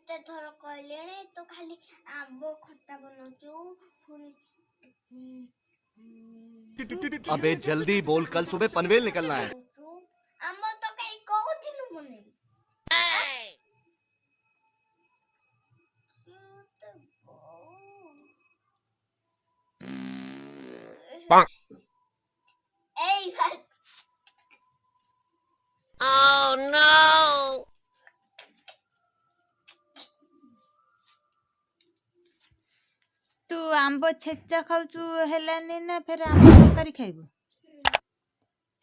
एते थर कहलेने तो खाली आंबो खट्टा बनौचू पुनी अबे जल्दी बोल, कल सुबह पनवेल निकलना है। आंबो तो कई को दिन बने Oh no! तू आंब छेचा खाऊचु हेलानी ना फिर आंब तरकारी खाइबु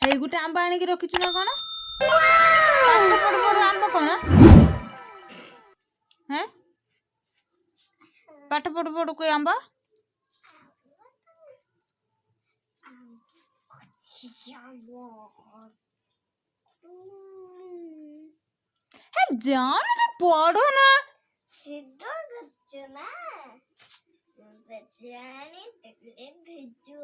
हेई गुटे आंब आनी की रखिचु ना कोन पाठ पढ़ पढ़ आंब कोन हैं पाठ पढ़ पढ़ कोई आंब हे जान रे पढ़ो ना सिद्ध गच्चना बचाने तेरे भेजो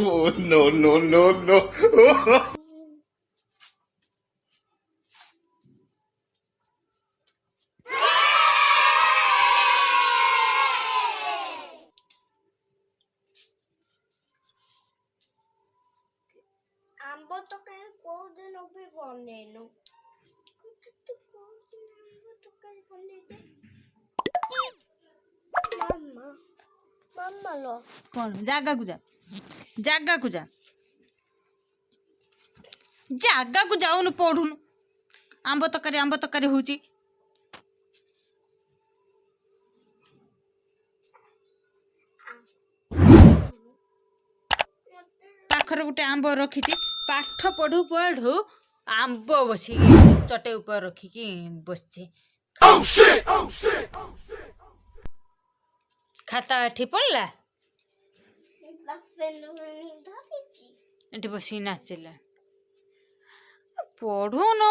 Oh, no, no, no, no. आंबो तो कहीं को दिन भी बने नो तो को दिन आंबो तो कहीं बने दे मम्मा मम्मा लो कौन जागा को जा जागा को जा जागा को जाऊन पढ़ुन आंब तकारी होची पाखर गुटे आंब रखी पाठ पढ़ू पढ़ू आंब बसी चटे ऊपर रखिकी बसचे खाता एठी पड़ला एठी बसी नाचिला पढ़ू न